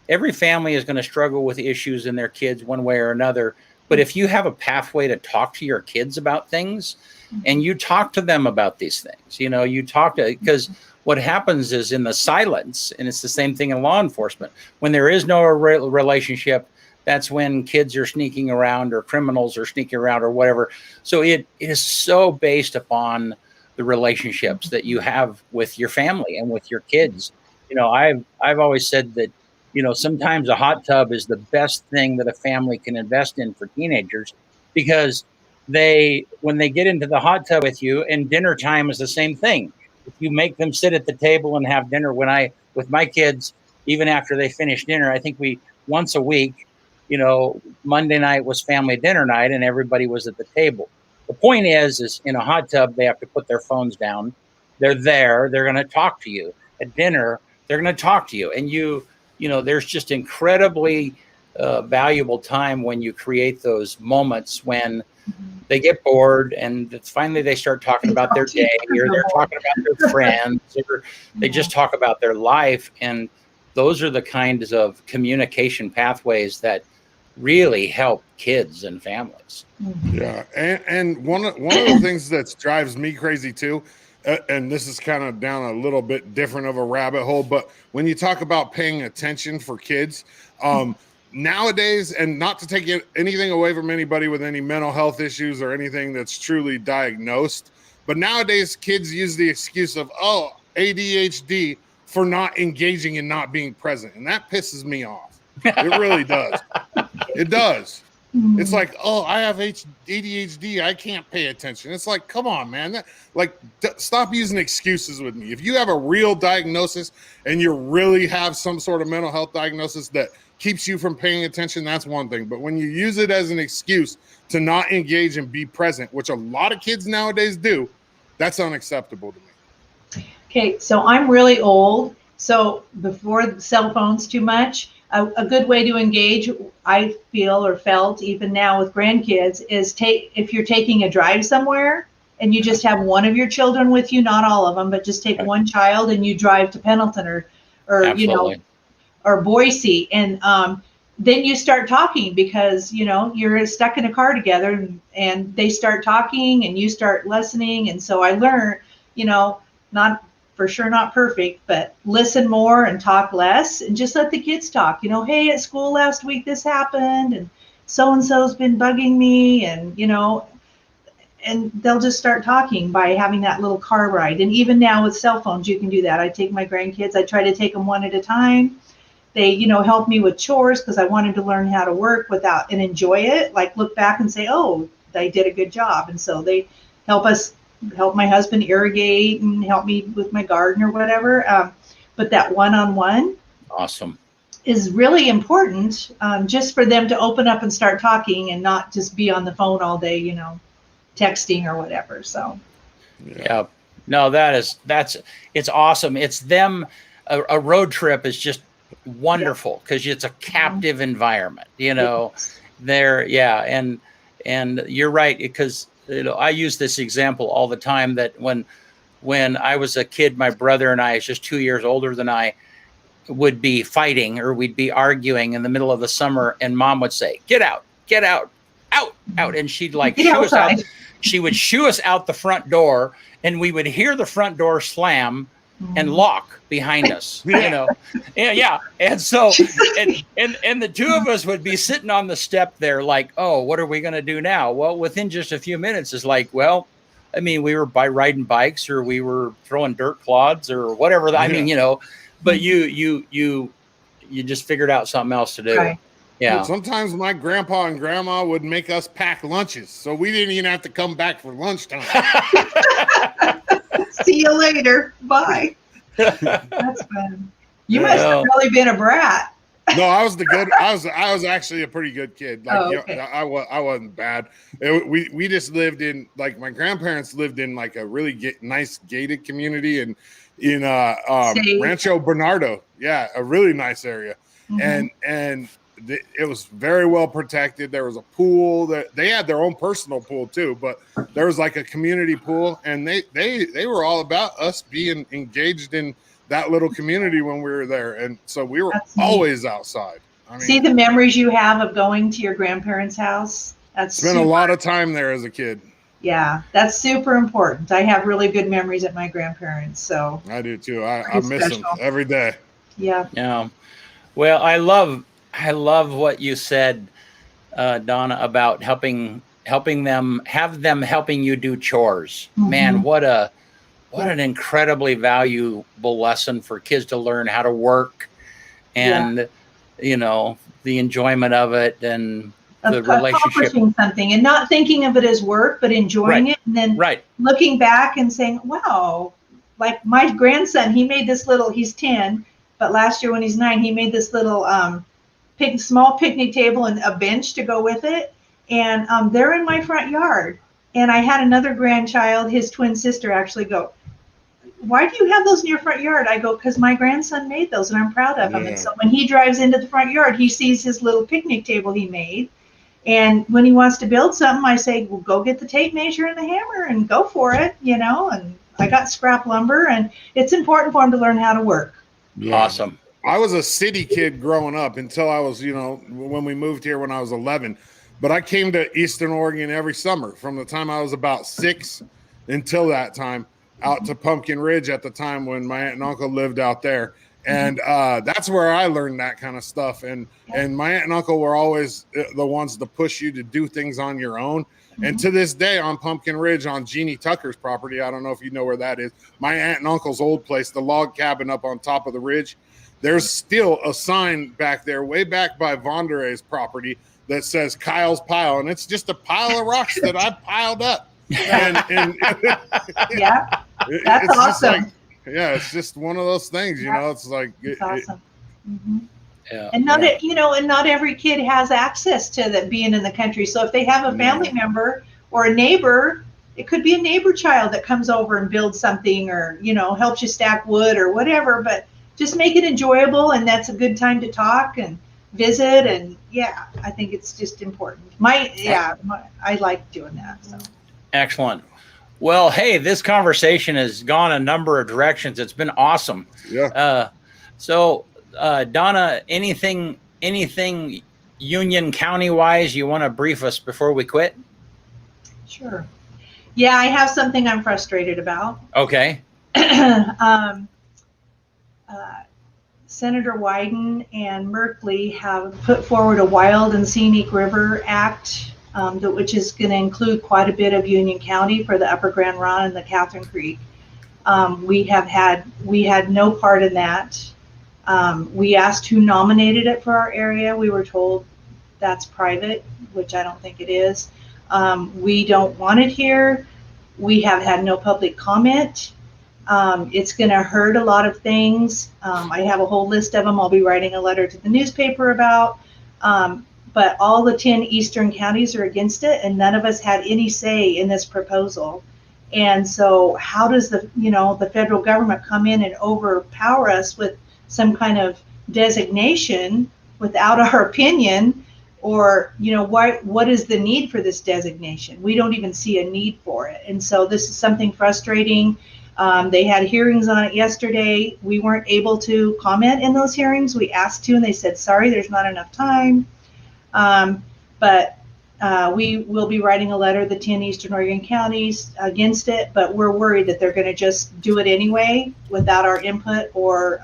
every family is going to struggle with issues in their kids one way or another. But if you have a pathway to talk to your kids about things, and you talk to them about these things, because what happens is in the silence, and it's the same thing in law enforcement, when there is no relationship, that's when kids are sneaking around or criminals are sneaking around or whatever. So it is so based upon the relationships that you have with your family and with your kids. I've always said that, sometimes a hot tub is the best thing that a family can invest in for teenagers, because when they get into the hot tub with you, and dinner time is the same thing. If you make them sit at the table and have dinner, with my kids, even after they finish dinner, I think once a week, Monday night was family dinner night and everybody was at the table. The point is in a hot tub, they have to put their phones down. They're there. They're going to talk to you. At dinner, they're going to talk to you. And there's just incredibly valuable time when you create those moments when they get bored and finally they start talking about their day, or they're talking about their friends, or they just talk about their life. And those are the kinds of communication pathways that really help kids and families. Yeah. And one of the things that drives me crazy too, and this is kind of down a little bit different of a rabbit hole, but when you talk about paying attention for kids, nowadays, and not to take anything away from anybody with any mental health issues or anything that's truly diagnosed, but nowadays kids use the excuse of, oh, ADHD for not engaging and not being present. And that pisses me off. It really does. It does. It's like, oh, I have ADHD. I can't pay attention. It's like, come on, man. Stop using excuses with me. If you have a real diagnosis and you really have some sort of mental health diagnosis that keeps you from paying attention, that's one thing. But when you use it as an excuse to not engage and be present, which a lot of kids nowadays do, that's unacceptable to me. Okay, so I'm really old. So before cell phones too much, a good way to engage, I feel or felt even now with grandkids, is if you're taking a drive somewhere and you just have one of your children with you, not all of them, but just take one child and you drive to Pendleton or Absolutely. or Boise, and then you start talking because you're stuck in a car together, and they start talking and you start listening. And so I learned, not for sure, not perfect, but listen more and talk less, and just let the kids talk. Hey, at school last week this happened, and so-and-so's been bugging me, and and they'll just start talking by having that little car ride. And even now with cell phones, you can do that. I take my grandkids, I try to take them one at a time. They, help me with chores because I want them to learn how to work without and enjoy it. Like look back and say, oh, they did a good job. And so they help my husband irrigate and help me with my garden or whatever. But that one-on-one Awesome. is really important, just for them to open up and start talking and not just be on the phone all day, texting or whatever. So Yeah. No, it's awesome. It's them. A road trip is just wonderful because it's a captive environment, and you're right, because I use this example all the time that when I was a kid, my brother and I, is just 2 years older than I, would be fighting or we'd be arguing in the middle of the summer, and Mom would say, get out, out. And she'd shoo us out. She would shoo us out the front door, and we would hear the front door slam and lock behind us, Yeah. And so, and the two of us would be sitting on the step there like, oh, what are we going to do now? Well, within just a few minutes, it's like, well, I mean, we were riding bikes, or we were throwing dirt clods or whatever. I mean, but you just figured out something else to do. Right. Yeah. Sometimes my grandpa and grandma would make us pack lunches, so we didn't even have to come back for lunchtime. See you later. Bye. That's fun. You must have really been a brat. No, I was actually a pretty good kid. Okay. I wasn't bad. We just lived in, my grandparents lived in a really nice gated community in Rancho Bernardo. Yeah, a really nice area. Mm-hmm. And it was very well protected. There was a pool that they had their own personal pool too, but there was a community pool, and they were all about us being engaged in that little community when we were there. And so we were always outside. See the memories you have of going to your grandparents' house? Spent a lot of time there as a kid. Yeah, that's super important. I have really good memories at my grandparents. So I do too. I miss them every day. Yeah. Yeah. Well, I love what you said, Donna, about helping them, have them helping you do chores. Mm-hmm. Man, what an incredibly valuable lesson for kids to learn how to work, and the enjoyment of it, and the relationship. Accomplishing something and not thinking of it as work, but enjoying it, and then looking back and saying, wow, like my grandson, he made this little, he's 10, but last year when he's 9, he made this little small picnic table and a bench to go with it. And they're in my front yard. And I had another grandchild, his twin sister, actually go, why do you have those in your front yard? I go, because my grandson made those and I'm proud of him. Yeah. And so when he drives into the front yard, he sees his little picnic table he made. And when he wants to build something, I say, well, go get the tape measure and the hammer and go for it, and I got scrap lumber, and it's important for him to learn how to work. Yeah. Awesome. I was a city kid growing up until I was, when we moved here when I was 11. But I came to Eastern Oregon every summer from the time I was about 6 until that time, out to Pumpkin Ridge at the time when my aunt and uncle lived out there. And that's where I learned that kind of stuff. And my aunt and uncle were always the ones to push you to do things on your own. And to this day on Pumpkin Ridge on Jeannie Tucker's property, I don't know if you know where that is, my aunt and uncle's old place, the log cabin up on top of the ridge, there's still a sign back there way back by Vondere's property that says Kyle's Pile. And it's just a pile of rocks that I piled up. And Yeah, that's it's awesome. just like, yeah, it's just one of those things, you know, it's like, It's awesome. Yeah. And not and not every kid has access to being in the country. So if they have a family member or a neighbor, it could be a neighbor child that comes over and builds something, or, you know, helps you stack wood or whatever, but just make it enjoyable. And that's a good time to talk and visit. And I think it's just important. I like doing that. So. Excellent. Well, hey, this conversation has gone a number of directions. It's been awesome. Yeah. Donna, anything Union County wise you want to brief us before we quit? Sure. Yeah, I have something I'm frustrated about. Okay. Senator Wyden and Merkley have put forward a Wild and Scenic River Act, which is going to include quite a bit of Union County for the Upper Grand Ronde and the Catherine Creek. We had no part in that. We asked who nominated it for our area. We were told that's private, which I don't think it is. We don't want it here. We have had no public comment. It's going to hurt a lot of things. I have a whole list of them. I'll be writing a letter to the newspaper about. But all the 10 eastern counties are against it, and none of us had any say in this proposal. And so how does the federal government come in and overpower us with some kind of designation without our opinion? Or, what is the need for this designation? We don't even see a need for it. And so this is something frustrating. They had hearings on it yesterday. We weren't able to comment in those hearings. We asked to, and they said, sorry, there's not enough time. But we will be writing a letter to the 10 Eastern Oregon counties against it, but we're worried that they're going to just do it anyway without our input or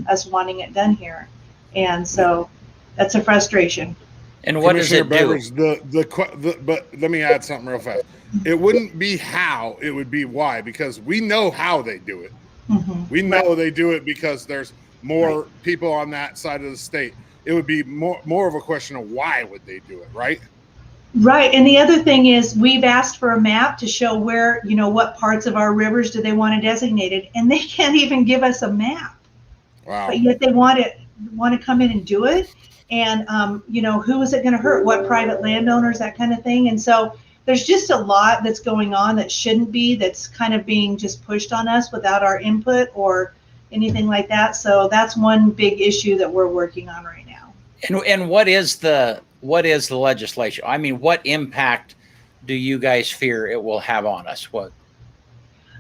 us wanting it done here. And so that's a frustration. And what does it do? But let me add something real fast. It wouldn't be how, it would be why, because we know how they do it. We know they do it because there's more people on that side of the state. It would be more of a question of why would they do it, right? Right. And the other thing is we've asked for a map to show where, what parts of our rivers do they want to designate it, and they can't even give us a map. Wow. But yet they want to come in and do it. And, who is it going to hurt? What private landowners, that kind of thing. And so there's just a lot that's going on that shouldn't be, that's kind of being just pushed on us without our input or anything like that. So that's one big issue that we're working on right now. And what is the legislation? I mean, what impact do you guys fear it will have on us? What?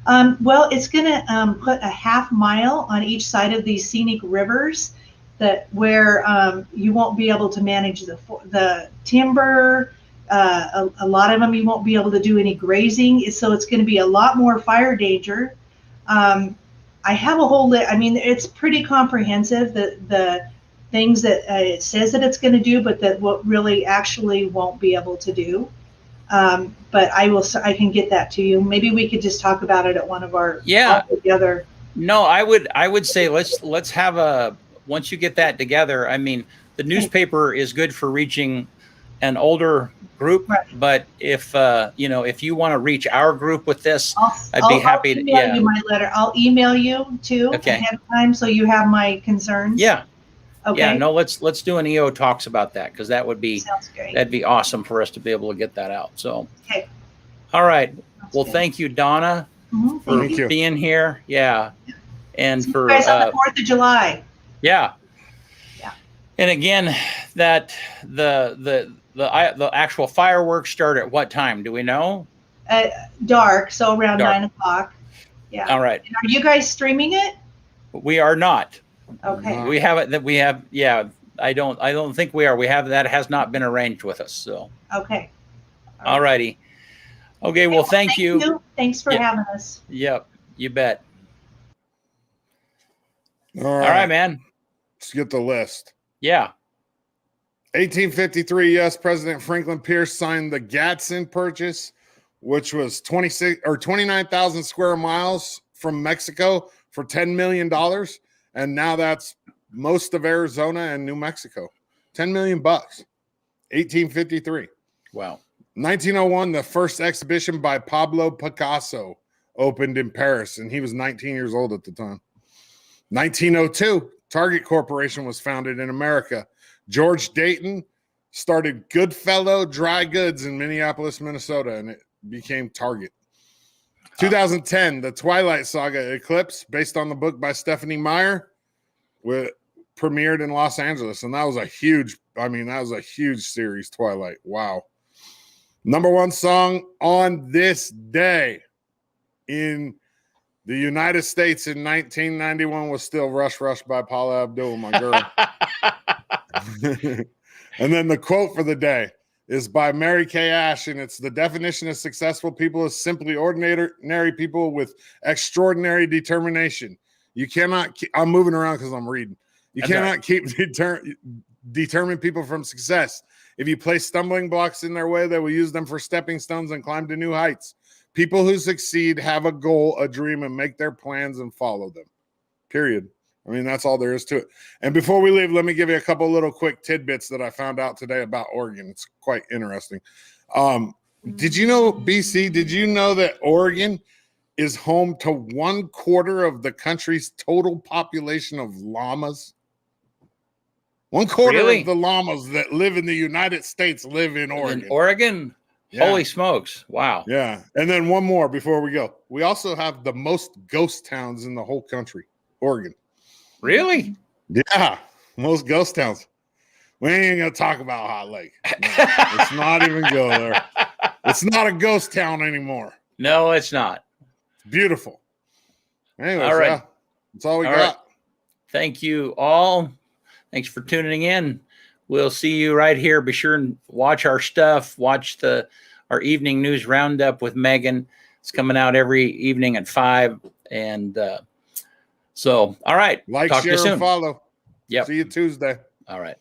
Well, it's going to put a half mile on each side of these scenic rivers where you won't be able to manage the timber. A lot of them you won't be able to do any grazing. So it's going to be a lot more fire danger. I have a whole list. I mean, it's pretty comprehensive, the things that it says that it's going to do, but that what really actually won't be able to do. But I can get that to you. Maybe we could just talk about it at one of our together. No, I would say let's have once you get that together. I mean, the newspaper is good for reaching an older group, but if you want to reach our group with this, I'd be happy to. I'll email you my letter. I'll email you too ahead of time, so you have my concerns. Yeah. Okay. Yeah. No, let's do an EO talks about that, because that would be sounds great. That'd be awesome for us to be able to get that out. So. Okay. All right. Well, good. Thank you, Donna, for being here. Yeah. And see for you guys on the 4th of July. Yeah. Yeah. And again, that the actual fireworks start at what time? Do we know? Dark, so around 9 o'clock. Yeah. All right. And are you guys streaming it? We are not. Okay. We have it. That we have. Yeah. I don't think we are. We have that. Has not been arranged with us. So. Okay. All righty. Okay. Well, thank you. Thanks for having us. Yep. You bet. All right, man. Let's get the list. Yeah. 1853, U.S. President Franklin Pierce signed the Gadsden Purchase, which was 29,000 square miles from Mexico for $10 million. And now that's most of Arizona and New Mexico. $10 million. 1853. Wow. 1901, the first exhibition by Pablo Picasso opened in Paris, and he was 19 years old at the time. 1902, Target Corporation was founded in America. George Dayton started Goodfellow Dry Goods in Minneapolis, Minnesota, and it became Target. 2010, the Twilight Saga Eclipse, based on the book by Stephanie Meyer, premiered in Los Angeles, and that was a huge series, Twilight. Wow. Number one song on this day in the United States in 1991 was still Rush Rush by Paula Abdul, my girl. And then the quote for the day is by Mary Kay Ash, and it's the definition of successful people is simply ordinary people with extraordinary determination. You cannot I'm moving around because I'm reading. You cannot keep determined people from success. If you place stumbling blocks in their way, they will use them for stepping stones and climb to new heights. People who succeed have a goal, a dream, and make their plans and follow them. Period. I mean, that's all there is to it. And before we leave, let me give you a couple little quick tidbits that I found out today about Oregon. It's quite interesting. Did you know, BC, did you know that Oregon is home to 1/4 of the country's total population of llamas? 1/4 Really? of the llamas that live in the United States live in Oregon. In Oregon? Yeah. Holy smokes. Wow. Yeah. And then one more before we go. We also have the most ghost towns in the whole country, Oregon. Really? Yeah. Most ghost towns. We ain't going to talk about Hot Lake. No, let's not even go there. It's not a ghost town anymore. No, it's not. It's beautiful. Anyways, all right. That's all we got. Right. Thank you all. Thanks for tuning in. We'll see you right here. Be sure and watch our stuff. Watch our evening news roundup with Megan. It's coming out every evening at 5. And so, all right. Like, talk share, to you soon. and follow. Yep. See you Tuesday. All right.